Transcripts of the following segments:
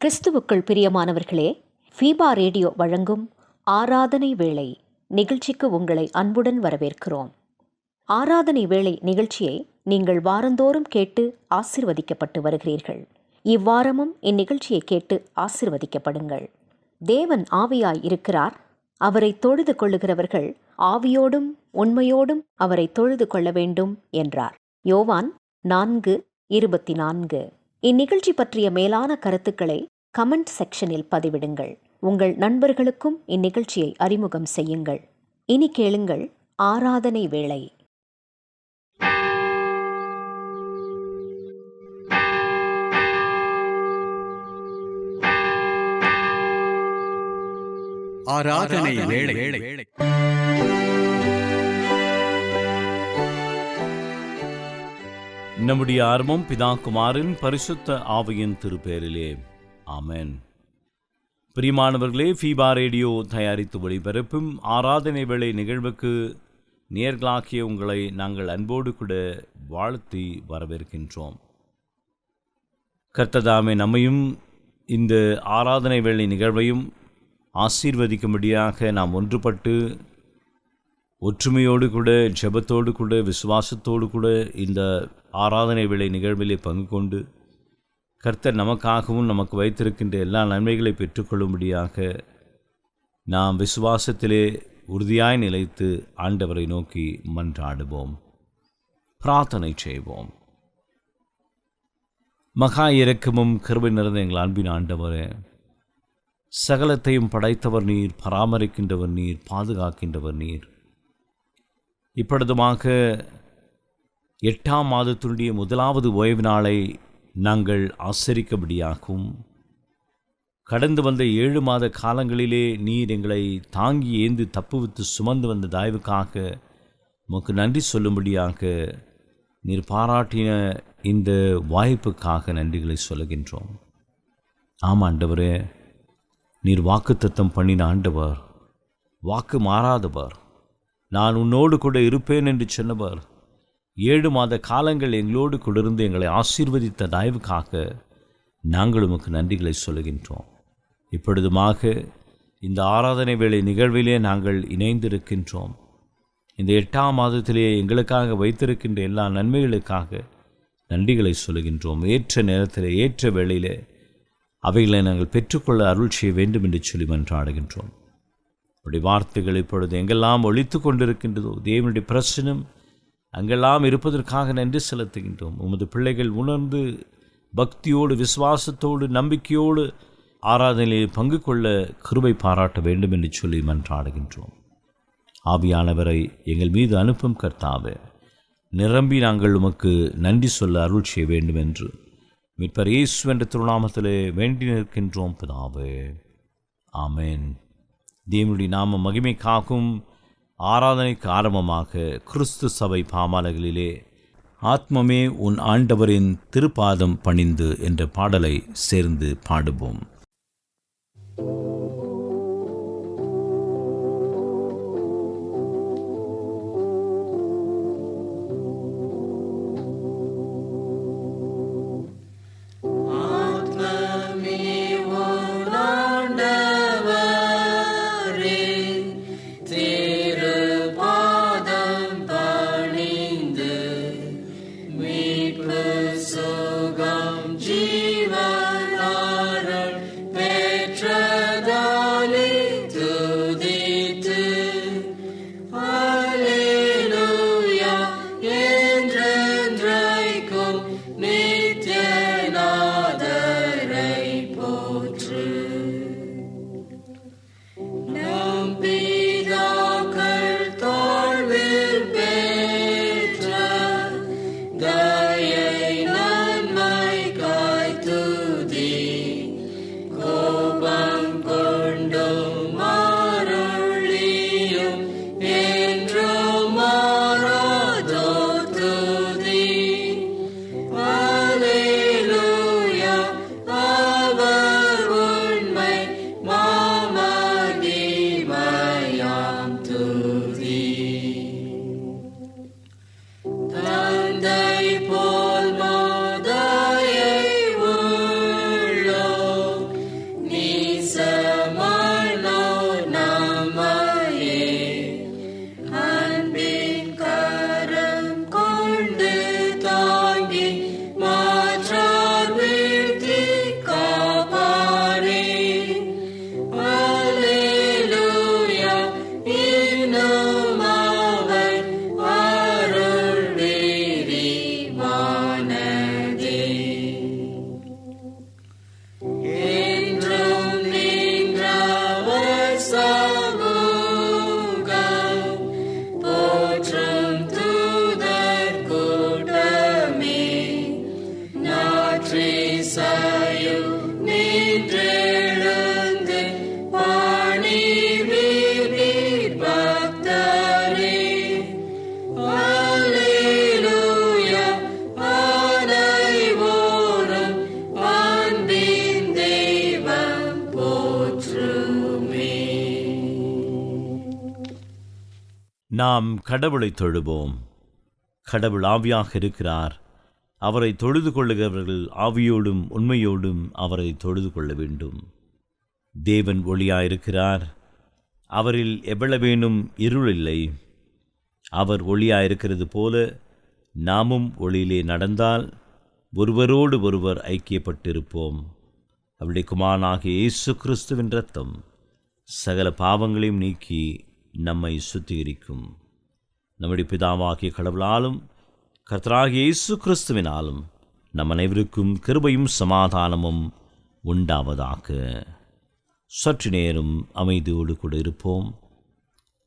கிறிஸ்துவுக்குள் பிரியமானவர்களே, FIBA radio வழங்கும் ஆராதனை வேளை நிகழ்ச்சிக்கு உங்களை அன்புடன் வரவேற்கிறோம். ஆராதனை வேளை நிகழ்ச்சியை நீங்கள் வாரந்தோறும் கேட்டு ஆசிர்வதிக்கப்பட்டு வருகிறீர்கள். இவ்வாரமும் இந்நிகழ்ச்சியை கேட்டு ஆசிர்வதிக்கப்படுங்கள். தேவன் ஆவியாய் இருக்கிறார். அவரை தொழுது கொள்ளுகிறவர்கள் ஆவியோடும் உண்மையோடும் அவரை தொழுது கொள்ள வேண்டும் என்றார். யோவான் 4:24. இந்நிகழ்ச்சி பற்றிய மேலான கருத்துக்களை கமெண்ட் செக்ஷனில் பதிவிடுங்கள். உங்கள் நண்பர்களுக்கும் இந்நிகழ்ச்சியை அறிமுகம் செய்யுங்கள். இனி கேளுங்கள் ஆராதனை வேளை. ஆராதனை வேளை. நம்முடைய ஆர்வம் பிதா குமாரின் பரிசுத்த ஆவியின் திருப்பேரிலே. ஆமென். பிரியமானவர்களே, ஃபீபா ரேடியோ தயாரித்து ஒளிபரப்பும் ஆராதனை வேளை நிகழ்வுக்கு நேர்களாகிய உங்களை நாங்கள் அன்போடு கூட வாழ்த்தி வரவேற்கின்றோம். கர்த்ததாமே நம்மையும் இந்த ஆராதனை வேளை நிகழ்வையும் ஆசீர்வதிக்கும்படியாக நாம் ஒன்றுபட்டு ஒற்றுமையோடு கூட, ஜெபத்தோடு கூட, விசுவாசத்தோடு கூட இந்த ஆராதனை வேளை நிகழ்விலே பங்கு கொண்டு கர்த்தர் நமக்காகவும் நமக்கு வைத்திருக்கின்ற எல்லா நன்மைகளை பெற்றுக்கொள்ளும்படியாக நாம் விசுவாசத்திலே உறுதியாய் நிலைத்து ஆண்டவரை நோக்கி மன்றாடுவோம், பிரார்த்தனை செய்வோம். மகா இரக்கமும் கிருபை நிறைந்த எங்கள் அன்பின் ஆண்டவரே, சகலத்தையும் படைத்தவர் நீர், பராமரிக்கின்றவர் நீர், பாதுகாக்கின்றவர் நீர். இப்பொழுதுமாக 8ஆம் மாதத்தினுடைய 1வது ஓய்வு நாளை நாங்கள் ஆசரிக்கபடியாகவும், கடந்து வந்த 7 மாத காலங்களிலே நீர் எங்களை தாங்கி ஏந்து தப்புவித்து சுமந்து வந்த தயவுக்காக உமக்கு நன்றி சொல்லும்படியாக நீர் பாராட்டின இந்த வாய்ப்புக்காக நன்றிகளை சொல்லுகின்றோம். ஆண்டவரே, நீர் வாக்குத்தத்தம் பண்ணின ஆண்டவர், வாக்கு மாறாதவர், நான் உன்னோடு கூட இருப்பேன் என்று சொன்னவர், 7 மாத காலங்கள் எங்களோடு கூட இருந்து எங்களை ஆசீர்வதித்த தயவுக்காக நாங்கள் உமக்கு நன்றிகளை சொல்லுகின்றோம். இப்பொழுதுமாக இந்த ஆராதனை வேளை நிகழ்விலே நாங்கள் இணைந்திருக்கின்றோம். இந்த 8ஆம் மாதத்திலே எங்களுக்காக வைத்திருக்கின்ற எல்லா நன்மைகளுக்காக நன்றிகளை சொல்லுகின்றோம். ஏற்ற நேரத்திலே, ஏற்ற வேளையிலே அவைகளை நாங்கள் பெற்றுக்கொள்ள அருள் செய்ய வேண்டும் என்று சொல்லி மன்றாடுகின்றோம். அப்படி வார்த்தைகள் இப்பொழுது எங்கெல்லாம் ஒழித்து கொண்டிருக்கின்றதோ, தேவனுடைய பிரசனம் அங்கெல்லாம் இருப்பதற்காக நன்றி செலுத்துகின்றோம். உமது பிள்ளைகள் உணர்ந்து பக்தியோடு, விசுவாசத்தோடு, நம்பிக்கையோடு ஆராதனையில் பங்கு கொள்ள கிருபை பாராட்ட வேண்டும் என்று சொல்லி மன்றாடுகின்றோம். ஆவியானவரை எங்கள் மீது அனுப்பும் கர்த்தாவே, நிரம்பி நாங்கள் உமக்கு நன்றி சொல்ல அருள் செய்ய வேண்டும் என்று மீட்பர் இயேசு என்ற திருநாமத்திலே வேண்டி நிற்கின்றோம் பிதாவே. ஆமென். தேவனுடைய நாம மகிமைக்காகவும் ஆராதனைக்கு ஆரம்பமாக கிறிஸ்து சபை பாமாலைகளிலே ஆத்மமே உன் ஆண்டவரின் திருப்பாதம் பணிந்து என்ற பாடலை சேர்ந்து பாடுவோம். Sugam Jivan Aran நாம் கடவுளை தொழுவோம். கடவுள் ஆவியாக இருக்கிறார். அவரை தொழுது கொள்ளுகிறவர்கள் ஆவியோடும் உண்மையோடும் அவரை தொழுது கொள்ள வேண்டும். தேவன் ஒளியாயிருக்கிறார். அவரில் எவ்வளவேனும் இருள் இல்லை. அவர் ஒளியாயிருக்கிறது போல நாமும் ஒளியிலே நடந்தால் ஒருவரோடு ஒருவர் ஐக்கியப்பட்டிருப்போம். அவருடைய குமாரனாகிய இயேசு கிறிஸ்துவின் இரத்தம் சகல பாவங்களையும் நீக்கி நம்மை சுத்திகரிக்கும். நம்முடைய பிதாவாகிய கடவுளாலும் கர்த்தராகிய இயேசு கிறிஸ்துவினாலும் நம் அனைவருக்கும் கிருபையும் சமாதானமும் உண்டாவதாக. சற்று நேரம் அமைதியோடு கூட இருப்போம்.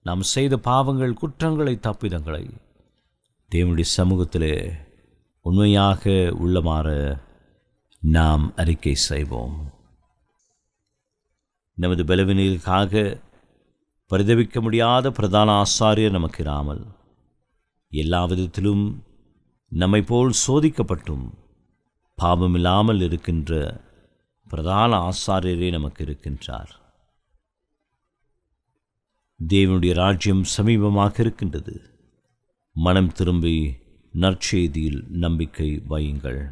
நாம் செய்த பாவங்கள், குற்றங்களை, தப்பிதங்களை தேவனுடைய சமூகத்திலே உண்மையாக உள்ளமாற நாம் அறிக்கை செய்வோம். நமது பலவீனங்களுக்காக பரிதவிக்க முடியாத பிரதான ஆசாரியர் நமக்கு இராமல் எல்லா விதத்திலும் நம்மை போல் சோதிக்கப்பட்டும் பாவமில்லாமல் இருக்கின்ற பிரதான ஆசாரியரே நமக்கு இருக்கின்றார். தேவனுடைய ராஜ்யம் சமீபமாக இருக்கின்றது. மனம் திரும்பி நற்செய்தியில் நம்பிக்கை வையுங்கள்.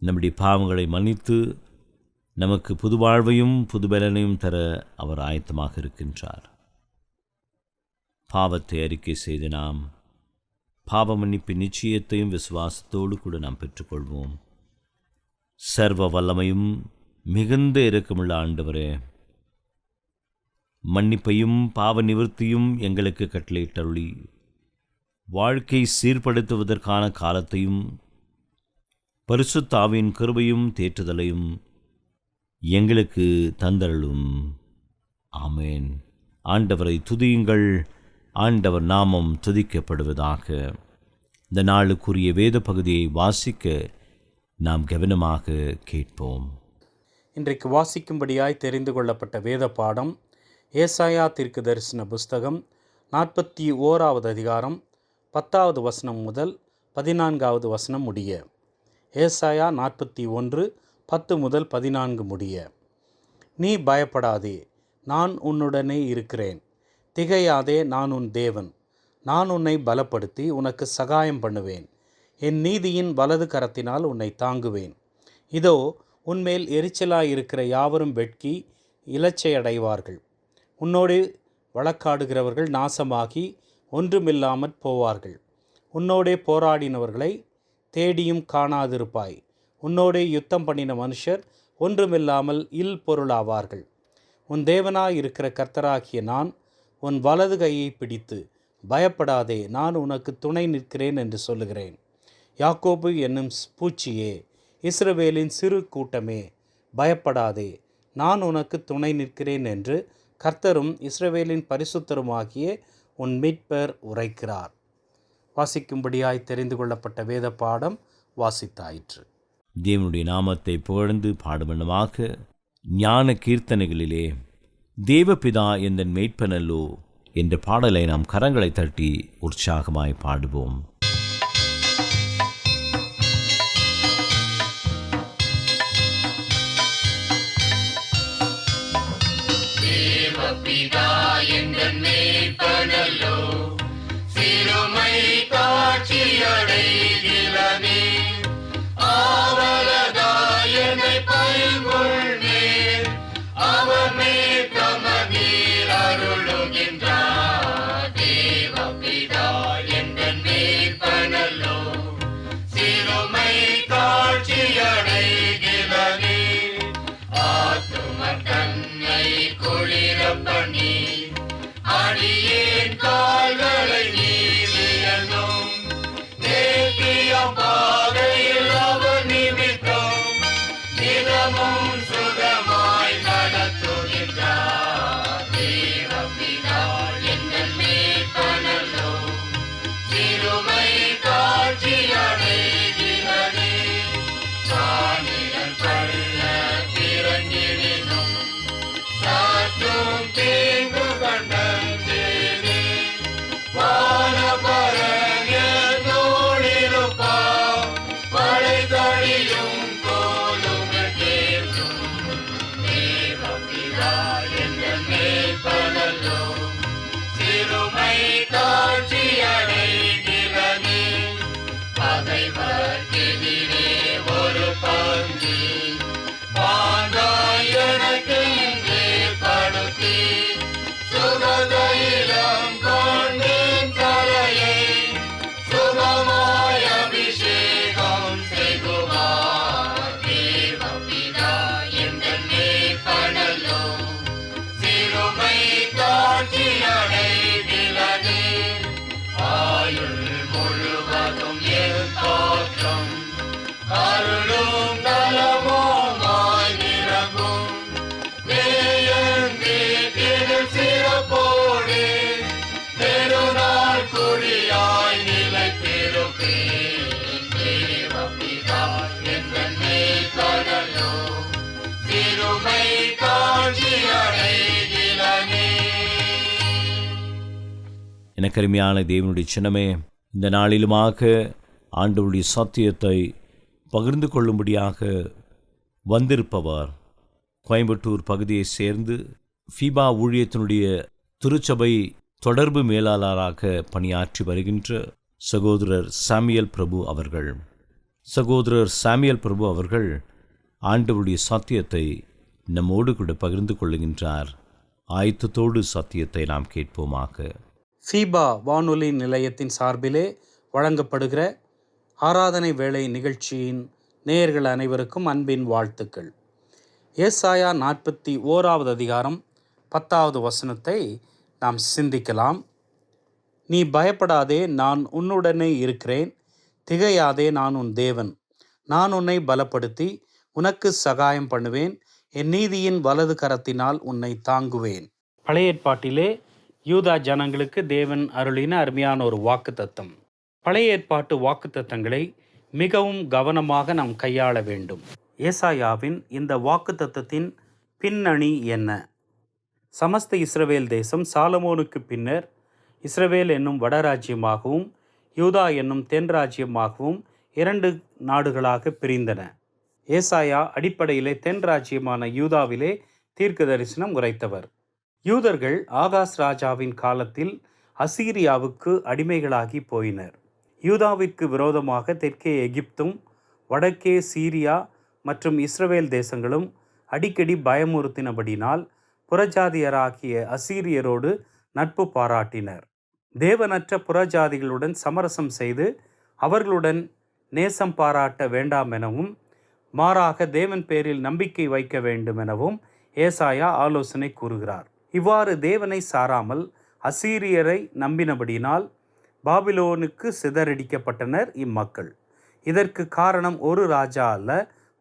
நம்முடைய பாவங்களை மன்னித்து நமக்கு புது வாழ்வையும் புதுபலனையும் தர அவர் ஆயத்தமாக இருக்கின்றார். பாவத்தை அறிக்கை செய்து நாம் பாவ மன்னிப்பின் நிச்சயத்தையும் விசுவாசத்தோடு கூட நாம் பெற்றுக்கொள்வோம். சர்வ வல்லமையும் மிகுந்த இரக்கமுள்ள ஆண்டவரே, மன்னிப்பையும் பாவ நிவர்த்தியும் எங்களுக்கு கட்டளையிட்டருளி வாழ்க்கை சீர்படுத்துவதற்கான காலத்தையும் பரிசுத்த ஆவியின் கிருபையும் தேற்றுதலையும் எங்களுக்கு தந்தருளும். ஆமேன். ஆண்டவரை துதியுங்கள். ஆண்டவர் நாமம் துதிக்கப்படுவதாக. இந்த நாளுக்குரிய வேத பகுதியை வாசிக்க நாம் கவனமாக கேட்போம். இன்றைக்கு வாசிக்கும்படியாய் தெரிந்து கொள்ளப்பட்ட வேத பாடம் ஏசாயா தீர்க்கதரிசன புஸ்தகம் 41வது அதிகாரம் 10வது வசனம் முதல் 14வது வசனம் முடிய. ஏசாயா 41 10 முதல் 14 முடிய. நீ பயப்படாதே, நான் உன்னுடனே இருக்கிறேன். திகையாதே, நான் உன் தேவன். நான் உன்னை பலப்படுத்தி உனக்கு சகாயம் பண்ணுவேன். என் நீதியின் வலது கரத்தினால் உன்னை தாங்குவேன். இதோ, உன்மேல் எரிச்சலாயிருக்கிற யாவரும் வெட்கி இலச்சையடைவார்கள். உன்னோடு வழக்காடுகிறவர்கள் நாசமாகி ஒன்றுமில்லாமற் போவார்கள். உன்னோடே போராடினவர்களை தேடியும் காணாதிருப்பாய். உன்னோடே யுத்தம் பண்ணின மனுஷர் ஒன்றுமில்லாமல் இல் பொருளாவார்கள். உன் தேவனாயிருக்கிற கர்த்தராகிய நான் உன் வலது கையை பிடித்து பயப்படாதே, நான் உனக்கு துணை நிற்கிறேன் என்று சொல்லுகிறேன். யாக்கோபு என்னும் பூச்சியே, இஸ்ரவேலின் சிறு கூட்டமே, பயப்படாதே, நான் உனக்கு துணை நிற்கிறேன் என்று கர்த்தரும் இஸ்ரவேலின் பரிசுத்தருமாகிய உன் மீட்பர் உரைக்கிறார். வாசிக்கும்படியாய் தெரிந்து கொள்ளப்பட்ட வேத பாடம் வாசித்தாயிற்று. தேவனுடைய நாமத்தை புகழ்ந்து பாடுவனமாக ஞான கீர்த்தனைகளிலே தேவபிதா எந்தன் மேய்ப்பனல்லோ என்ற பாடலை நாம் கரங்களை தட்டி உற்சாகமாய் பாடுவோம். தேவபிதா எந்தன் மேய்ப்பனல்லோ, சிறுமை காட்சியடைகிறனே, ஆவலதாயனை பைங்கொள்வேன், அவமே தமதீர் அருளுகின்றார். தேவபிதா எந்தன் மேய்ப்பனல்லோ, சிறுமை காட்சியடைகிறனே, ஆத்தும தன்னை குளிர பண்ணி அடியேன் கால்களை நீவியனும், நேர்த்திய பாதையில் அவர் நிமித்தம் நிலமும் சுகமாய் நடத்துகின்றார். தேவபிதா எந்தன் மேய்ப்பனல்லோ, சிறுமை காட்சியடைகிறனே, எனக்கு அருமையான தேவனுடைய சின்னமே, இந்த நாளிலுமாக ஆண்டவருடைய சத்தியத்தை பகிர்ந்து கொள்ளும்படியாக வந்திருப்பவர் கோயம்புத்தூர் பகுதியை சேர்ந்து ஃபீபா ஊழியத்தினுடைய திருச்சபை தொடர்பு மேலாளராக பணியாற்றி வருகின்ற சகோதரர் சாமியல் பிரபு அவர்கள். சகோதரர் சாமியல் பிரபு அவர்கள் ஆண்டவருடைய சத்தியத்தை நம்மோடு கூட பகிர்ந்து கொள்ளுகின்றார். ஆயத்தத்தோடு சத்தியத்தை நாம் கேட்போமாக. ஃபீபா வானொலி நிலையத்தின் சார்பிலே வழங்கப்படுகிற ஆராதனை வேளை நிகழ்ச்சியின் நேயர்கள் அனைவருக்கும் அன்பின் வாழ்த்துக்கள். ஏசாயா 41வது அதிகாரம் 10வது வசனத்தை நாம் சிந்திக்கலாம். நீ பயப்படாதே, நான் உன்னுடனே இருக்கிறேன். திகையாதே, நான் உன் தேவன். நான் உன்னை பலப்படுத்தி உனக்கு சகாயம் பண்ணுவேன். என் நீதியின் வலது கரத்தினால் உன்னை தாங்குவேன். பழைய ஏற்பாட்டிலே யூதா ஜனங்களுக்கு தேவன் அருளின அருமையான ஒரு வாக்குத்தத்தம். பழைய ஏற்பாட்டு வாக்குத்தத்தங்களை மிகவும் கவனமாக நாம் கையாள வேண்டும். ஏசாயாவின் இந்த வாக்குத்தத்தத்தின் பின்னணி என்ன? சமஸ்த இஸ்ரவேல் தேசம் சாலமோனுக்கு பின்னர் இஸ்ரவேல் என்னும் வடராஜ்யமாகவும் யூதா என்னும் தென் ராஜ்யமாகவும் 2 நாடுகளாக பிரிந்தன. ஏசாயா அடிப்படையிலே தென் ராஜ்யமான யூதாவிலே தீர்க்க தரிசனம் உரைத்தவர். யூதர்கள் ஆகாஸ் ராஜாவின் காலத்தில் அசீரியாவுக்கு அடிமைகளாகி போயினர். யூதாவிற்கு விரோதமாக தெற்கே எகிப்தும் வடக்கே சீரியா மற்றும் இஸ்ரவேல் தேசங்களும் அடிக்கடி பயமுறுத்தினபடினால் புறஜாதியராகிய அசீரியரோடு நட்பு பாராட்டினர். தேவனற்ற புறஜாதிகளுடன் சமரசம் செய்து அவர்களுடன் நேசம் பாராட்ட வேண்டாம் எனவும் மாறாக தேவன் பேரில் நம்பிக்கை வைக்க வேண்டும் எனவும் ஏசாயா ஆலோசனை கூறுகிறார். இவ்வாறு தேவனை சாராமல் அசீரியரை நம்பினபடினால் பாபிலோனுக்கு சிதறடிக்கப்பட்டனர் இம்மக்கள். இதற்கு காரணம் ஒரு ராஜா அல்ல,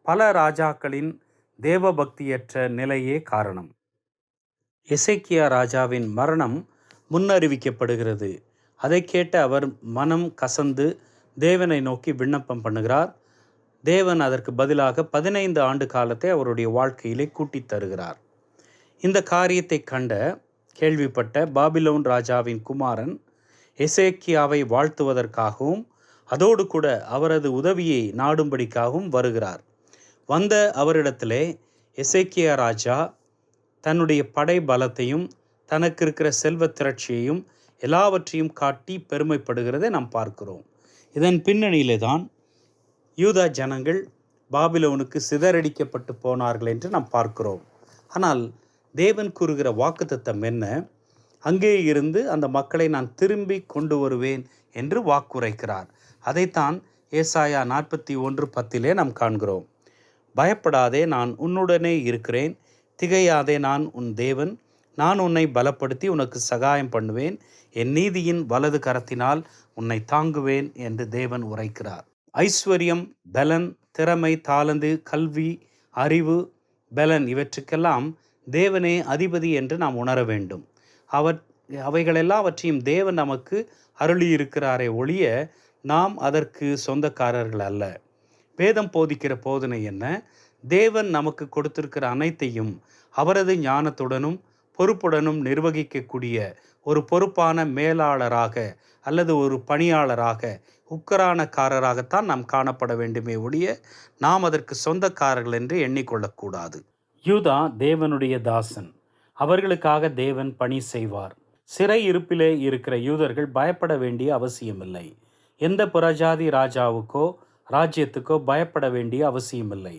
பல ராஜாக்களின் தேவபக்தியற்ற நிலையே காரணம். எசேக்கியா ராஜாவின் மரணம் முன்னறிவிக்கப்படுகிறது. அதை கேட்ட அவர் மனம் கசந்து தேவனை நோக்கி விண்ணப்பம் பண்ணுகிறார். தேவன் அதற்கு பதிலாக 15 ஆண்டு காலத்தை அவருடைய வாழ்க்கையிலே கூட்டித் தருகிறார். இந்த காரியத்தை கண்ட கேள்விப்பட்ட பாபிலோன் ராஜாவின் குமாரன் எசேக்கியாவை வாழ்த்துவதற்காகவும் அதோடு கூட அவரது உதவியை நாடும்படிக்காகவும் வருகிறார். வந்த அவரிடத்திலே எசேக்கியா ராஜா தன்னுடைய படை பலத்தையும் தனக்கு இருக்கிற செல்வ திரட்சியையும் எல்லாவற்றையும் காட்டி பெருமைப்படுகிறதை நாம் பார்க்கிறோம். இதன் பின்னணியிலே தான் யூதா ஜனங்கள் பாபிலோனுக்கு சிதறடிக்கப்பட்டு போனார்கள் என்று நாம் பார்க்கிறோம். ஆனால் தேவன் கூறுகிற வாக்குத்தத்தம் என்ன? அங்கே இருந்து அந்த மக்களை நான் திரும்பி கொண்டு வருவேன் என்று வாக்குரைக்கிறார். அதைத்தான் ஏசாயா 41:10 நாம் காண்கிறோம். பயப்படாதே, நான் உன்னுடனே இருக்கிறேன். திகையாதே, நான் உன் தேவன். நான் உன்னை பலப்படுத்தி உனக்கு சகாயம் பண்ணுவேன். என் நீதியின் வலது கரத்தினால் உன்னை தாங்குவேன் என்று தேவன் உரைக்கிறார். ஐஸ்வர்யம், பலன், திறமை, தாளந்து, கல்வி, அறிவு, பலன் இவற்றுக்கெல்லாம் தேவனே அதிபதி என்று நாம் உணர வேண்டும். அவைகளெல்லாவற்றையும் தேவன் நமக்கு அருளியிருக்கிறாரே ஒழிய நாம் அதற்கு சொந்தக்காரர்கள் அல்ல. வேதம் போதிக்கிற போதனை என்ன? தேவன் நமக்கு கொடுத்திருக்கிற அனைத்தையும் அவரது ஞானத்துடனும் பொறுப்புடனும் நிர்வகிக்கக்கூடிய ஒரு பொறுப்பான மேலாளராக அல்லது ஒரு பணியாளராக உக்கரானக்காரராகத்தான் நாம் காணப்பட வேண்டுமே ஒழிய நாம் அதற்கு சொந்தக்காரர்கள் என்று எண்ணிக்கொள்ளக்கூடாது. யூதா தேவனுடைய தாசன். அவர்களுக்காக தேவன் பணி செய்வார். சிறை இருப்பிலே இருக்கிற யூதர்கள் பயப்பட வேண்டிய அவசியமில்லை. எந்த புறஜாதி ராஜாவுக்கோ ராஜ்யத்துக்கோ பயப்பட வேண்டிய அவசியமில்லை.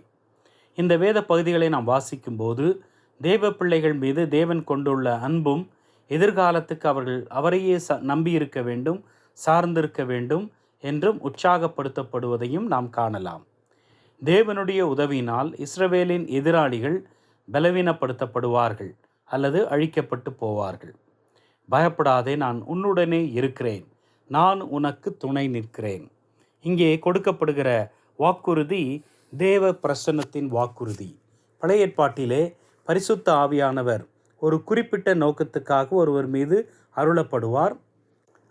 இந்த வேத பகுதிகளை நாம் வாசிக்கும்போது தேவ பிள்ளைகள் மீது தேவன் கொண்டுள்ள அன்பும் எதிர்காலத்துக்கு அவர்கள் அவரையே நம்பியிருக்க வேண்டும், சார்ந்திருக்க வேண்டும் என்றும் உற்சாகப்படுத்தப்படுவதையும் நாம் காணலாம். தேவனுடைய உதவியினால் இஸ்ரவேலின் எதிராளிகள் பலவீனப்படுத்தப்படுவார்கள் அல்லது அழிக்கப்பட்டு போவார்கள். பயப்படாதே, நான் உன்னுடனே இருக்கிறேன். நான் உனக்கு துணை நிற்கிறேன். இங்கே கொடுக்கப்படுகிற வாக்குறுதி தேவ பிரசன்னத்தின் வாக்குறுதி. பழைய ஏற்பாட்டிலே பரிசுத்த ஆவியானவர் ஒரு குறிப்பிட்ட நோக்கத்துக்காக ஒருவர் மீது அருளப்படுவார்.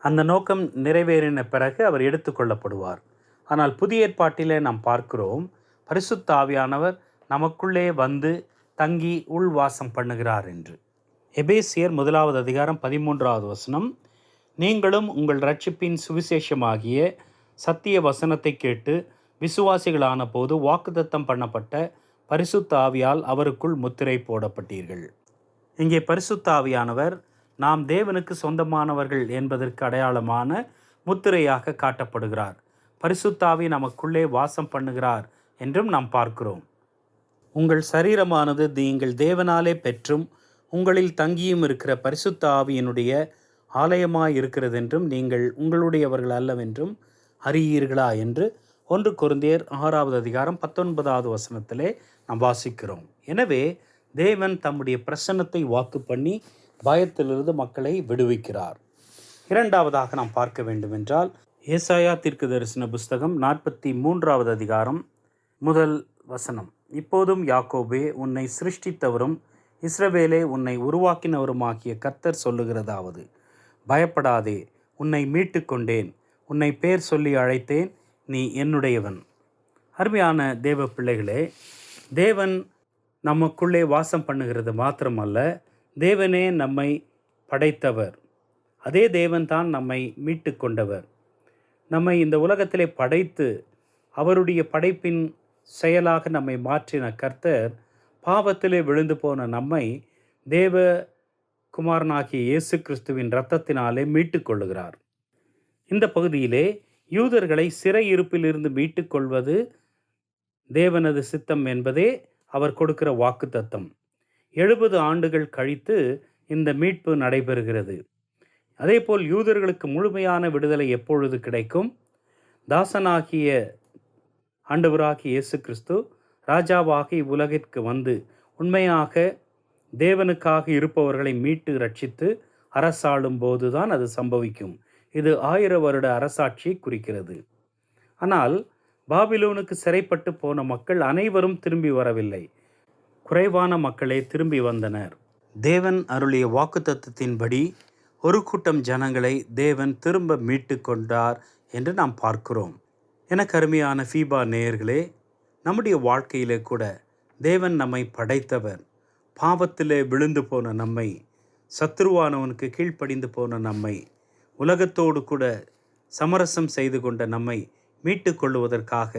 அந்த நோக்கம் நிறைவேறின பிறகு அவர் எடுத்துக்கொள்ளப்படுவார். ஆனால் புதிய ஏற்பாட்டிலே நாம் பார்க்கிறோம், பரிசுத்த ஆவியானவர் நமக்குள்ளே வந்து தங்கி உள்வாசம் பண்ணுகிறார் என்று. எபேசியர் 1 அதிகாரம் 13வது வசனம், நீங்களும் உங்கள் இரட்சிப்பின் சுவிசேஷமாகிய சத்திய வசனத்தை கேட்டு விசுவாசிகளான போது வாக்குத்தத்தம் பண்ணப்பட்ட பரிசுத்த ஆவியால் அவருக்குள் முத்திரை போடப்பட்டீர்கள். இங்கே பரிசுத்த ஆவியானவர் நாம் தேவனுக்கு சொந்தமானவர்கள் என்பதற்கு அடையாளமான முத்திரையாக காட்டப்படுகிறார். பரிசுத்த ஆவி நமக்குள்ளே வாசம் பண்ணுகிறார் என்றும் நாம் பார்க்கிறோம். உங்கள் சரீரமானது நீங்கள் தேவனாலே பெற்றும் உங்களில் தங்கியும் இருக்கிற பரிசுத்த ஆவியினுடைய ஆலயமாய் இருக்கிறது என்றும் நீங்கள் உங்களுடையவர்கள் அல்லவென்றும் அறியீர்களா என்று 1 கொரிந்தியர் 6வது அதிகாரம் 19வது வசனத்திலே நாம் வாசிக்கிறோம். எனவே தேவன் தம்முடைய பிரசன்னத்தை வாக்கு பண்ணி பயத்திலிருந்து மக்களை விடுவிக்கிறார். இரண்டாவதாக நாம் பார்க்க வேண்டுமென்றால் ஏசாயா தீர்க்கதரிசன புஸ்தகம் 43வது அதிகாரம் 1 வசனம். இப்போதும் யாக்கோபே, உன்னை சிருஷ்டித்தவரும் இஸ்ரவேலே உன்னை உருவாக்கினவருமாகிய கர்த்தர் சொல்லுகிறதாவது, பயப்படாதே, உன்னை மீட்டு கொண்டேன், உன்னை பேர் சொல்லி அழைத்தேன், நீ என்னுடையவன். அருமையான தேவ பிள்ளைகளே, தேவன் நமக்குள்ளே வாசம் பண்ணுகிறது மாத்திரமல்ல, தேவனே நம்மை படைத்தவர். அதே தேவன்தான் நம்மை மீட்டு கொண்டவர். நம்மை இந்த உலகத்திலே படைத்து அவருடைய படைப்பின் செயலாக நம்மை மாற்றின கர்த்தர் பாவத்திலே விழுந்து போன நம்மை தேவ குமாரனாகிய இயேசு கிறிஸ்துவின் இரத்தத்தினாலே மீட்டு கொள்ளுகிறார். இந்த பகுதியிலே யூதர்களை சிறையிருப்பிலிருந்து மீட்டு கொள்வது தேவனது சித்தம் என்பதே அவர் கொடுக்கிற வாக்குத்தத்தம். 70 ஆண்டுகள் கழித்து இந்த மீட்பு நடைபெறுகிறது. அதேபோல் யூதர்களுக்கு முழுமையான விடுதலை எப்பொழுது கிடைக்கும்? தாசனாகிய ஆண்டவராகிய இயேசு கிறிஸ்து ராஜாவாக இவ்வுலகிற்கு வந்து உண்மையாக தேவனுக்காக இருப்பவர்களை மீட்டு ரட்சித்து அரசாளும் போதுதான் அது சம்பவிக்கும். இது 1000 வருட அரசாட்சியை குறிக்கிறது. ஆனால் பாபிலோனுக்கு சிறைப்பட்டு போன மக்கள் அனைவரும் திரும்பி வரவில்லை. குறைவான மக்களே திரும்பி வந்தனர். தேவன் அருளிய வாக்குத்தத்தத்தின்படி ஒரு கூட்டம் ஜனங்களை தேவன் திரும்ப மீட்டு கொண்டார் என்று நாம் பார்க்கிறோம். எனக்கு அருமையான ஃபீபா நேயர்களே, நம்முடைய வாழ்க்கையிலே கூட தேவன் நம்மை படைத்தவர். பாவத்திலே விழுந்து போன நம்மை, சத்துருவானவனுக்கு கீழ்ப்படிந்து போன நம்மை, உலகத்தோடு கூட சமரசம் செய்து கொண்ட நம்மை மீட்டு கொள்ளுவதற்காக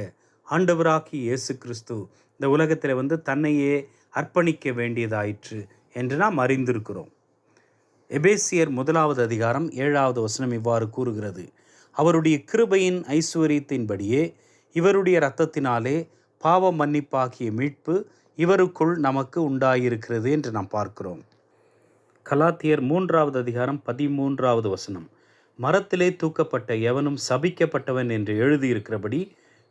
ஆண்டவராகிய இயேசு கிறிஸ்து இந்த உலகத்தில் வந்து தன்னையே அர்ப்பணிக்க வேண்டியதாயிற்று என்று நாம் அறிந்திருக்கிறோம். எபேசியர் 1வது அதிகாரம் 7வது வசனம் இவ்வாறு கூறுகிறது, அவருடைய கிருபையின் ஐஸ்வரியத்தின்படியே இவருடைய இரத்தத்தினாலே பாவ மன்னிப்பாகிய மீட்பு இவருக்குள் நமக்கு உண்டாயிருக்கிறது என்று நாம் பார்க்கிறோம். கலாத்தியர் 3வது அதிகாரம் 13வது வசனம், மரத்திலே தூக்கப்பட்ட எவனும் சபிக்கப்பட்டவன் என்று எழுதியிருக்கிறபடி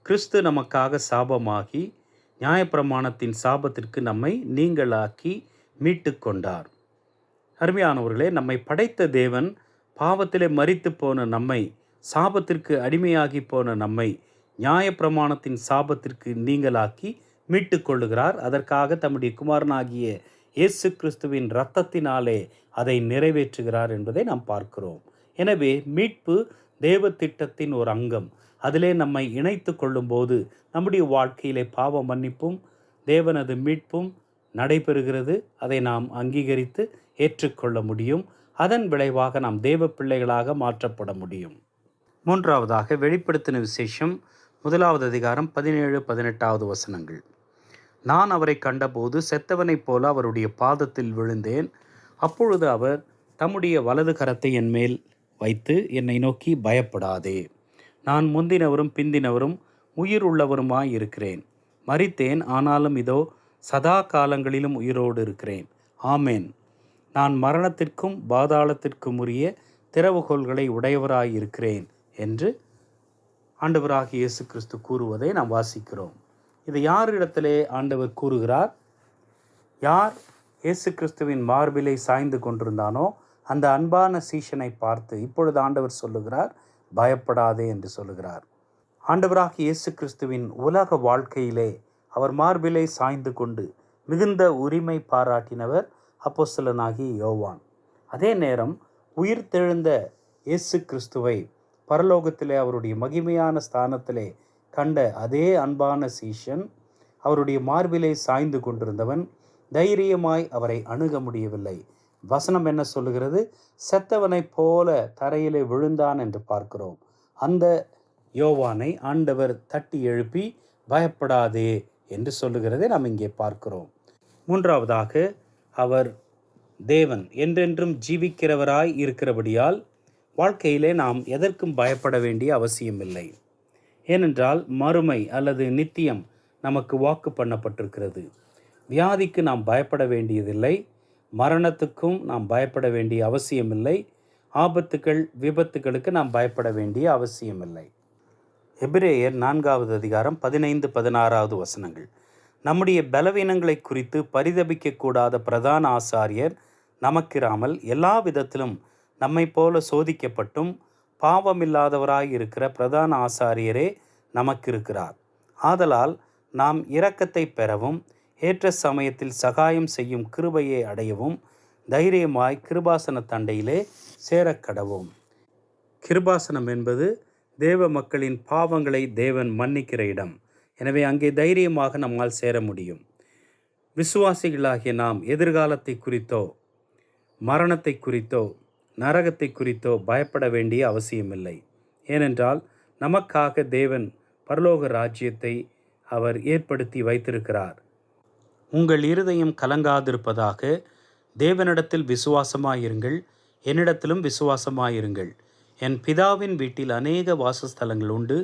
கிறிஸ்து நமக்காக சாபமாகி நியாயப்பிரமாணத்தின் சாபத்திற்கு நம்மை நீங்களாக்கி மீட்டு கொண்டார். அருமையானவர்களே, நம்மை படைத்த தேவன் பாவத்திலே மரித்து போன நம்மை, சாபத்திற்கு அடிமையாகி போன நம்மை நியாயப்பிரமாணத்தின் சாபத்திற்கு நீங்களாக்கி மீட்டு கொள்ளுகிறார். அதற்காக தம்முடைய குமாரனாகிய இயேசு கிறிஸ்துவின் இரத்தத்தினாலே அதை நிறைவேற்றுகிறார் என்பதை நாம் பார்க்கிறோம். எனவே மீட்பு தேவ திட்டத்தின் ஒரு அங்கம். அதிலே நம்மை இணைத்து கொள்ளும்போது நம்முடைய வாழ்க்கையிலே பாவ மன்னிப்பும் தேவனது மீட்பும் நடைபெறுகிறது. அதை நாம் அங்கீகரித்து ஏற்றுக்கொள்ள முடியும். அதன் விளைவாக நாம் தேவ பிள்ளைகளாக மாற்றப்பட முடியும். மூன்றாவதாக வெளிப்படுத்தின விசேஷம் 1வது அதிகாரம் 17-18வது வசனங்கள். நான் அவரை கண்டபோது செத்தவனைப் போல அவருடைய பாதத்தில் விழுந்தேன். அப்பொழுது அவர் தம்முடைய வலது கரத்தை என் மேல் வைத்து என்னை நோக்கி, பயப்படாதே, நான் முந்தினவரும் பிந்தினவரும் உயிர் உள்ளவருமாய் இருக்கிறேன். மரித்தேன், ஆனாலும் இதோ சதா காலங்களிலும் உயிரோடு இருக்கிறேன். ஆமேன். நான் மரணத்திற்கும் பாதாளத்திற்கும் உரிய திறவுகோல்களை உடையவராய் இருக்கிறேன் என்று ஆண்டவராகிய இயேசு கிறிஸ்து கூறுவதை நாம் வாசிக்கிறோம். இது யாரிடத்திலே ஆண்டவர் கூறுகிறார்? யார் இயேசு கிறிஸ்துவின் மார்பிலை சாய்ந்து கொண்டிருந்தானோ அந்த அன்பான சீஷனை பார்த்து இப்பொழுது ஆண்டவர் சொல்லுகிறார், பயப்படாதே என்று சொல்லுகிறார். ஆண்டவராகிய இயேசு கிறிஸ்துவின் உலக வாழ்க்கையிலே அவர் மார்பிலை சாய்ந்து கொண்டு மிகுந்த உரிமை பாராட்டினவர் அப்போஸ்தலனாகிய யோவான். அதே நேரம் உயிர்த்தெழுந்த இயேசு கிறிஸ்துவை பரலோகத்திலே அவருடைய மகிமையான ஸ்தானத்திலே கண்ட அதே அன்பான சீஷன், அவருடைய மார்பிலே சாய்ந்து கொண்டிருந்தவன் தைரியமாய் அவரை அணுக முடியவில்லை. வசனம் என்ன சொல்லுகிறது? செத்தவனைப் போல தரையிலே விழுந்தான் என்று பார்க்கிறோம். அந்த யோவானை ஆண்டவர் தட்டி எழுப்பி பயப்படாதே என்று சொல்லுகிறதை நாம் இங்கே பார்க்கிறோம். மூன்றாவதாக, அவர் தேவன், என்றென்றும் ஜீவிக்கிறவராய் இருக்கிறபடியால் வாழ்க்கையிலே நாம் எதற்கும் பயப்பட வேண்டிய அவசியமில்லை. ஏனென்றால் மறுமை அல்லது நித்தியம் நமக்கு வாக்கு பண்ணப்பட்டிருக்கிறது. வியாதிக்கு நாம் பயப்பட வேண்டியதில்லை, மரணத்துக்கும் நாம் பயப்பட வேண்டிய அவசியமில்லை, ஆபத்துக்கள் விபத்துகளுக்கு நாம் பயப்பட வேண்டிய அவசியமில்லை. எபிரேயர் 4வது அதிகாரம் 15-16 வசனங்கள். நம்முடைய பலவீனங்களை குறித்து பரிதபிக்கக்கூடாத பிரதான ஆசாரியர் நமக்கிராமல் எல்லா விதத்திலும் நம்மை போல சோதிக்கப்பட்டும் பாவமில்லாதவராய் இருக்கிற பிரதான ஆசாரியரே நமக்கு இருக்கிறார். ஆதலால் நாம் இரக்கத்தை பெறவும் ஏற்ற சமயத்தில் சகாயம் செய்யும் கிருபையை அடையவும் தைரியமாய் கிருபாசன தண்டையிலே சேரக்கடவும். கிருபாசனம் என்பது தேவ மக்களின் பாவங்களை தேவன் மன்னிக்கிற இடம். எனவே அங்கே தைரியமாக நம்மால் சேர முடியும். விசுவாசிகளாகிய நாம் எதிர்காலத்தை குறித்தோ மரணத்தை குறித்தோ நரகத்தை குறித்தோ பயப்பட வேண்டிய அவசியமில்லை. ஏனென்றால் நமக்காக தேவன் பரலோக ராஜ்யத்தை அவர் ஏற்படுத்தி வைத்திருக்கிறார். உங்கள் இருதயம் கலங்காதிருப்பதாக, தேவனிடத்தில் விசுவாசமாயிருங்கள், என்னிடத்திலும் விசுவாசமாயிருங்கள். என் பிதாவின் வீட்டில் அநேக வாசஸ்தலங்கள் உண்டு.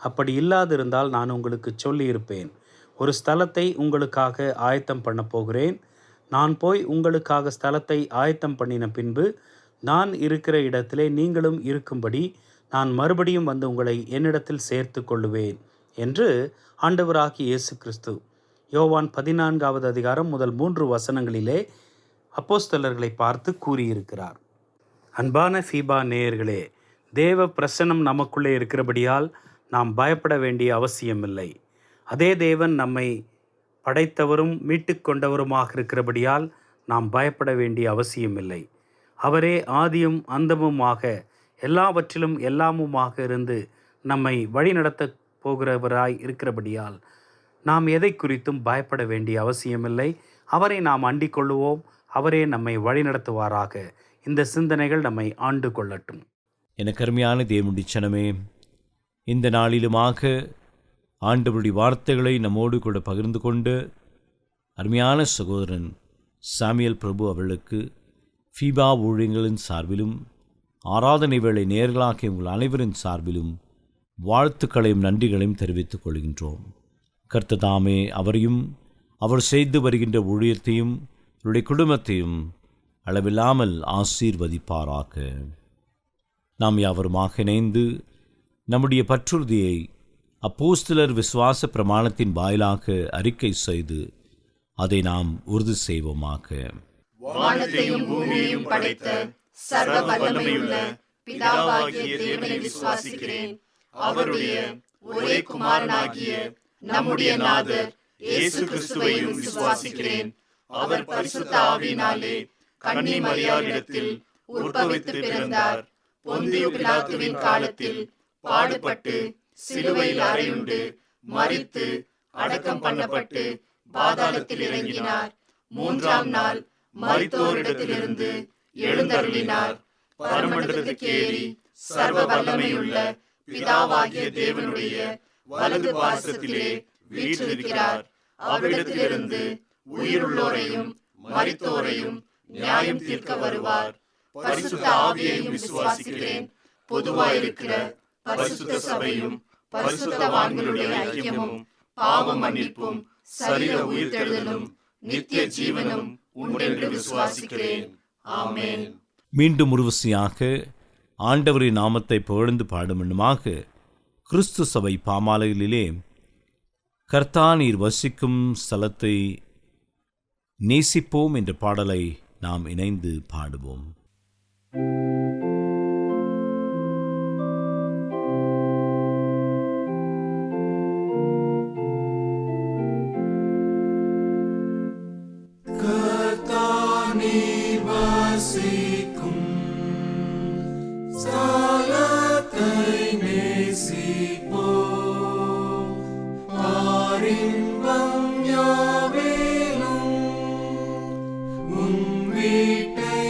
அப்படி இல்லாதிருந்தால் நான் உங்களுக்கு சொல்லியிருப்பேன். ஒரு ஸ்தலத்தை உங்களுக்காக ஆயத்தம் பண்ண போகிறேன். நான் போய் உங்களுக்காக ஸ்தலத்தை ஆயத்தம் பண்ணின பின்பு நான் இருக்கிற இடத்திலே நீங்களும் இருக்கும்படி நான் மறுபடியும் வந்து உங்களை என்னிடத்தில் சேர்த்து கொள்ளுவேன் என்று ஆண்டவராகிய இயேசு கிறிஸ்து யோவான் 14வது அதிகாரம் முதல் 3 வசனங்களிலே அப்போஸ்தலர்களை பார்த்து கூறியிருக்கிறார். அன்பான ஃபீபா நேயர்களே, தேவ பிரசன்னம் நமக்குள்ளே இருக்கிறபடியால் நாம் பயப்பட வேண்டிய அவசியமில்லை. அதே தேவன் நம்மை படைத்தவரும் மீட்டு கொண்டவருமாக இருக்கிறபடியால் நாம் பயப்பட வேண்டிய அவசியமில்லை. அவரே ஆதியும் அந்தமுமாக எல்லாவற்றிலும் எல்லாமுமாக இருந்து நம்மை வழிநடத்த போகிறவராய் இருக்கிறபடியால் நாம் எதை குறித்தும் பயப்பட வேண்டிய அவசியமில்லை. அவரை நாம் அண்டிக் கொள்ளுவோம். அவரே நம்மை வழிநடத்துவாராக. இந்த சிந்தனைகள் நம்மை ஆண்டு கொள்ளட்டும். எனக்கு அருமையான தேவனுடைய ஜனமே, இந்த நாளிலுமாக ஆண்டவருடைய வார்த்தைகளை நம்மோடு கூட பகிர்ந்து கொண்டு அருமையான சகோதரன் சாமியல் பிரபு அவர்களுக்கு ஃபீபா ஊழியர்களின் சார்பிலும் ஆராதனை வேளை நேயர்களாகிய உங்கள் அனைவரின் சார்பிலும் வாழ்த்துக்களையும் நன்றிகளையும் தெரிவித்துக் கொள்கின்றோம். கர்த்ததாமே அவரையும் அவர் செய்து வருகின்ற ஊழியத்தையும் அவருடைய குடும்பத்தையும் அளவில்லாமல் ஆசீர்வதிப்பாராக. நாம் யாவருமாக இணைந்து நம்முடைய பற்றுறுதியை அப்போஸ்தலர் விசுவாச பிரமாணத்தின் வாயிலாக அறிக்கை செய்து அதை நாம் உறுதி செய்வோமாக. வானத்தையும் பூமியையும் படைத்த சர்வ வல்லமையுள்ள பிதாவாகிய தேவனை விசுவாசிக்கிறேன். அவருடைய ஒரே குமாரனாகிய நம்முடைய நாதர் இயேசு கிறிஸ்துவையும் விசுவாசிக்கிறேன். அவர் பரிசுத்த ஆவியினாலே கன்னி மரியாளிடத்தில் உற்பவித்து பிறந்தார். பொந்தியு பிலாத்துவின் காலத்தில் பாடுபட்டு சிலுவையில் அறையுண்டு மரித்து அடக்கம் பண்ணப்பட்டு பாதாளத்தில் இறங்கினார். 3ஆம் நாள் மரித்தோரிடத்திலிருந்து எழுந்தருளினார். பரமண்டலத்துக்கு ஏறி சர்வ வல்லமையுள்ள பிதாவாகிய தேவனுடைய வலது பாசத்திலே வீற்றிருக்கிறார். அவரிடத்திலிருந்து உயிருள்ளோரையும் மரித்தோரையும் நியாயம் தீர்க்க வருவார். பரிசுத்த ஆவியையும் விசுவாசிக்கிறேன். பொதுவாயிருக்கிற பரிசுத்த சபையும் பரிசுத்தவான்களுடைய ஐக்கியமும் பாவ மன்னிப்பும் சரீர உயிர்த்தெழுதலும் நித்திய ஜீவனும் உண்டென்று விசுவாசிக்கிறேன். ஆமென். மீண்டும் உருவசியாக ஆண்டவரின் நாமத்தை புகழ்ந்து பாடுமென்னுமாக கிறிஸ்து சபை பாமாலையிலே கர்த்தா நீர் வசிக்கும் ஸ்தலத்தை நேசிப்போம் என்ற பாடலை நாம் இணைந்து பாடுவோம். வீட்டை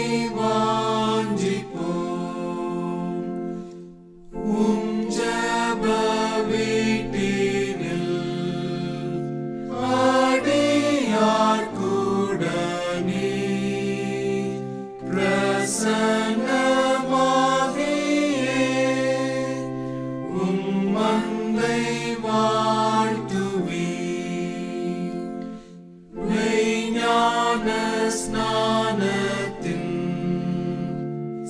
ஸ்நானத்தின்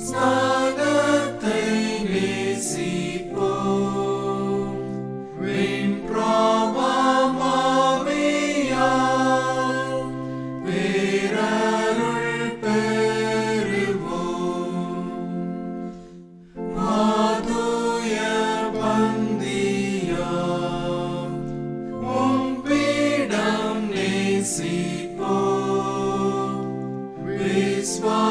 ஸ்நானத்தை நேசிப்போம். விண் பிரவாமாவியால் பேரருள் பெறுவோம். மாதுய பந்தியால் உம்பிடம் நேசிப்போம். விஸ்வாசத்தாலது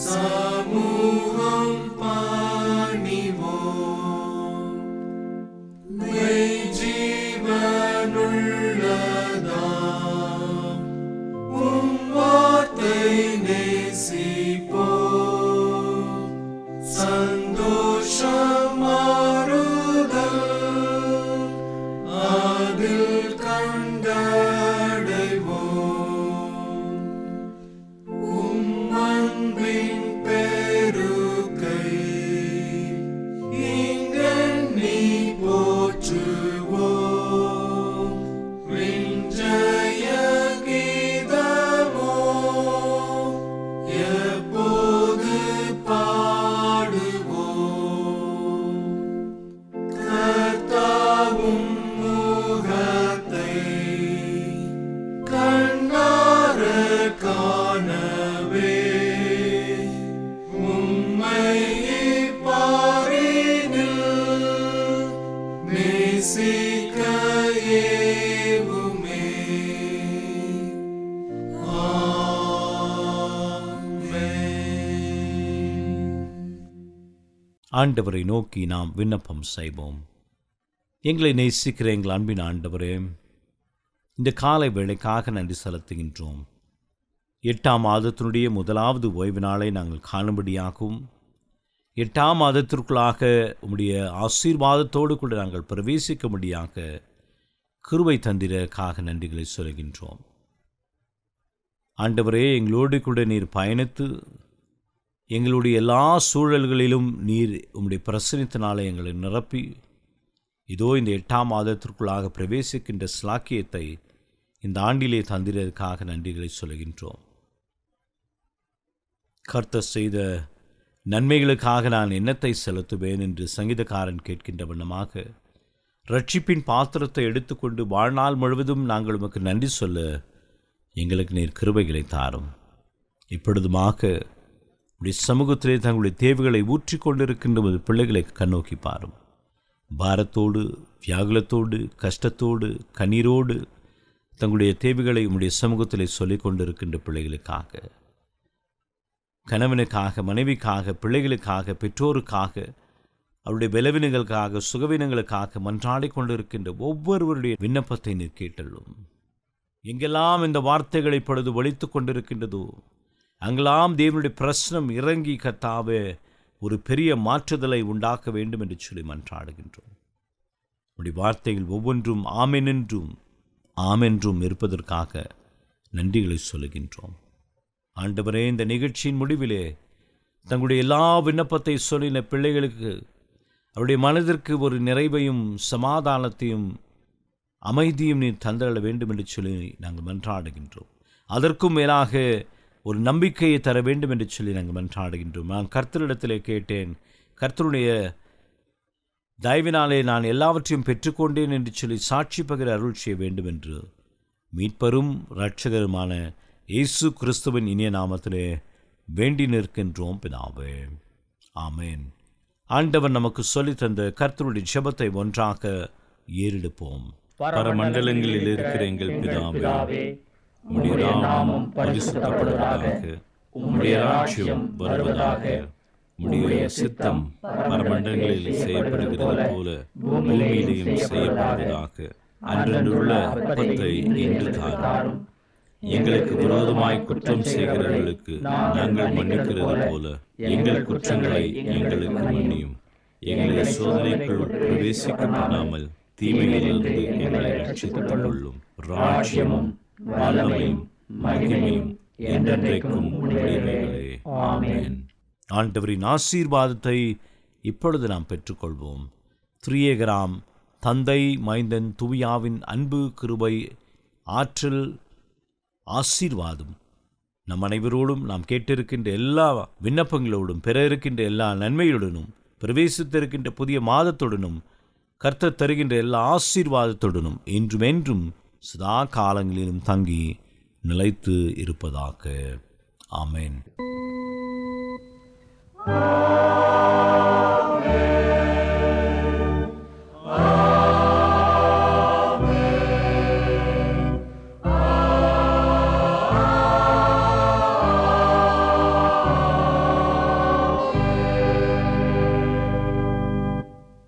சமூகம் பணிவோம். மெய்ஜீவனுள்ளதாம் உம் வார்த்தை நேசிப்போம். சந்தோஷமாறுதல் அதில் கண்டடைவோம். உம் அன்பின் பெருக்கை இங்கெண்ணி போற்றுவோம். விஞ்சய கீதமோ எப்போது பாடுவோம். கர்த்தாவும் முகத்தை கண்ணார காணவே உம்மை பாரினில் நேசிக்க ஏவுமே. ஆமென். ஆண்டவரை நோக்கி நாம் விண்ணப்பம் செய்வோம். எங்களை நேசிக்கிற எங்கள் அன்பின் ஆண்டவரே, இந்த காலை வேளைக்காக நன்றி செலுத்துகின்றோம். 8ஆம் மாதத்தினுடைய முதலாவது ஓய்வு நாளை நாங்கள் காணும்படியாகவும் 8ஆம் மாதத்திற்குள்ளாக உம்முடைய ஆசீர்வாதத்தோடு கூட நாங்கள் பிரவேசிக்கும்படியாக கிருபை தந்திரக்காக நன்றிகளை சொல்கின்றோம். ஆண்டவரே, எங்களோடு கூட நீர் பயணித்து எங்களுடைய எல்லா சூழல்களிலும் நீர் உம்முடைய பிரசன்னத்தினாலே எங்களை நிரப்பி இதோ இந்த 8ஆம் மாதத்திற்குள்ளாக பிரவேசிக்கின்ற ஸ்லாக்கியத்தை இந்த ஆண்டிலே தந்திரதுக்காக நன்றிகளை சொல்கின்றோம். கர்த்தர் செய்த நன்மைகளுக்காக நான் எண்ணத்தை செலுத்துவேன் என்று சங்கீதக்காரன் கேட்கின்ற வண்ணமாக ரட்சிப்பின் பாத்திரத்தை எடுத்துக்கொண்டு வாழ்நாள் முழுவதும் நாங்கள் உமக்கு நன்றி சொல்ல எங்களுக்கு நீர் கிருபைகளை தாரும். இப்பொழுதுமாக உடைய சமூகத்திலே தங்களுடைய தேவைகளை ஊற்றி கொண்டிருக்கின்ற ஒரு பிள்ளைகளை கண்ணோக்கி பாரும். பாரத்தோடு, வியாகுலத்தோடு, கஷ்டத்தோடு, கண்ணீரோடு தங்களுடைய தேவைகளை உம்முடைய சமூகத்திலே சொல்லிக் கொண்டிருக்கின்ற பிள்ளைகளுக்காக, கணவனுக்காக, மனைவிக்காக, பிள்ளைகளுக்காக, பெற்றோருக்காக, அவருடைய பலவீனங்களுக்காக, சுகவீனங்களுக்காக மன்றாடி கொண்டிருக்கின்ற ஒவ்வொருவருடைய விண்ணப்பத்தை நீர் கேட்டள்ளும். எங்கெல்லாம் இந்த வார்த்தைகளை இப்பொழுது ஒலித்து கொண்டிருக்கின்றதோ அங்கெல்லாம் தேவனுடைய பிரசனம் இறங்கி கர்த்தாவே ஒரு பெரிய மாற்றுதலை உண்டாக்க வேண்டும் என்று சொல்லி மன்றாடுகின்றோம். உடைய வார்த்தைகள் ஒவ்வொன்றும் ஆமென்றும் ஆமென்றும் இருப்பதற்காக நன்றிகளை சொல்லுகின்றோம். ஆண்டவரே, இந்த நிகழ்ச்சியின் முடிவிலே தங்களுடைய எல்லா விண்ணப்பத்தை சொல்லின பிள்ளைகளுக்கு அவருடைய மனதிற்கு ஒரு நிறைவையும் சமாதானத்தையும் அமைதியும் நீர் தந்தரள வேண்டும் என்று சொல்லி நாங்கள் மன்றாடுகின்றோம். அதற்கும் மேலாக ஒரு நம்பிக்கையை தர வேண்டும் என்று சொல்லி நாங்கள் மன்றாடுகின்றோம். நான் கர்த்தரிடத்திலே கேட்டேன், கர்த்தருடைய தயவினாலே நான் எல்லாவற்றையும் பெற்றுக்கொண்டேன் என்று சொல்லி சாட்சி பகிர அருள் செய்ய வேண்டும் என்று மீட்பரும் இரட்சகருமான இயேசு கிறிஸ்துவின் இனிய நாமத்திலே வேண்டி நிற்கின்றோம் பிதாவே. ஆமேன். ஆண்டவர் நமக்கு சொல்லித் தந்த கர்த்தருடைய ஜெபத்தை ஒன்றாக ஏறெடுப்போம். பரமண்டலங்களில் இருக்கிற எங்கள் பிதாவே, உம்முடைய நாமம் பரிசுத்தப்படுவதாக, உம்முடைய ராஜ்யம் வருவதாக, உம்முடைய சித்தம் பரமண்டலங்களில் செய்யப்படுகிறது போல பூமியிலேயும் செய்யப்படுவதாக. அன்றன்றுள்ள அப்பத்தை இன்று தாரும். எங்களுக்கு விரோதமாய் குற்றம் செய்கிறவர்களுக்கு நாங்கள் மன்னிக்கிறது போல எங்கள் குற்றங்களை எங்களுக்கு மன்னியும். எங்களை சோதனைக்குள் பிரவேசிக்க பண்ணாமல் தீமையிலிருந்து எங்களை ரட்சித்துக் கொள்ளும். ராஜ்யமும் வல்லமையும் மகிமையும் என்றென்றைக்கும் உடையவைகளே. ஆமென். ஆண்டவரின் ஆசீர்வாதத்தை இப்பொழுது நாம் பெற்றுக்கொள்வோம். திரியேகராம் தந்தை, மைந்தன், தூயாவின் அன்பு, கிருபை, ஆற்றல், ஆசீர்வாதம் நம் அனைவரோடும், நாம் கேட்டிருக்கின்ற எல்லா விண்ணப்பங்களோடும், பெற இருக்கின்ற எல்லா நன்மையுடனும், பிரவேசித்திருக்கின்ற புதிய மாதத்துடனும், கர்த்தர் தருகின்ற எல்லா ஆசீர்வாதத்துடனும் என்றுமென்றும் சதா காலங்களிலும் தங்கி நிலைத்து இருப்பதாக. ஆமென்.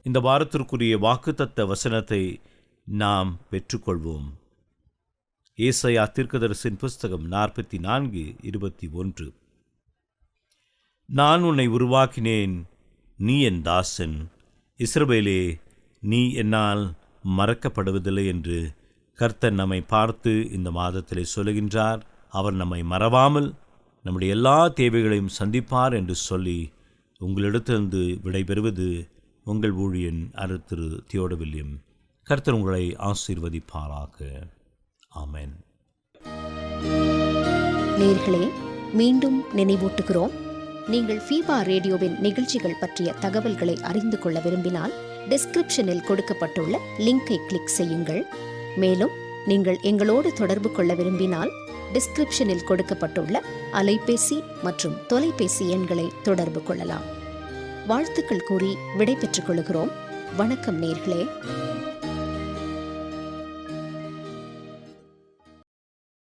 இந்த வாரத்திற்குரிய வாக்குத்தத்த வசனத்தை நாம் பெற்றுக்கொள்வோம். ஏசாயா தீர்க்கதரிசியின் புஸ்தகம் 44:21. நான் உன்னை உருவாக்கினேன், நீ என் தாசன், இஸ்ரவேலே, நீ என்னால் மறக்கப்படுவதில்லை என்று கர்த்தர் நம்மை பார்த்து இந்த மாதத்திலே சொல்லுகின்றார். அவர் நம்மை மறவாமல் நம்முடைய எல்லா தேவைகளையும் சந்திப்பார் என்று சொல்லி உங்களிடத்திலிருந்து விடைபெறுவது உங்கள் ஊழியன் அருள் திரு தியோட வில்லியம். கர்த்தர் உங்களை ஆசீர்வதிப்பாராக. ஆமென். நேயர்களே, மீண்டும் நினைவூட்டுகிறோம், நீங்கள் ஃபீபா ரேடியோவின் நிகழ்ச்சிகள் பற்றிய தகவல்களை அறிந்து கொள்ள விரும்பினால் டிஸ்கிரிப்ஷனில் கொடுக்கப்பட்டுள்ள லிங்கை கிளிக் செய்யுங்கள். மேலும் நீங்கள் எங்களோடு தொடர்பு கொள்ள விரும்பினால் டிஸ்கிரிப்ஷனில் கொடுக்கப்பட்டுள்ள அலைபேசி மற்றும் தொலைபேசி எண்களை தொடர்பு கொள்ளலாம். வாழ்த்துக்கள் கூறி விடை பெற்றுக் கொள்கிறோம். வணக்கம் நேயர்களே.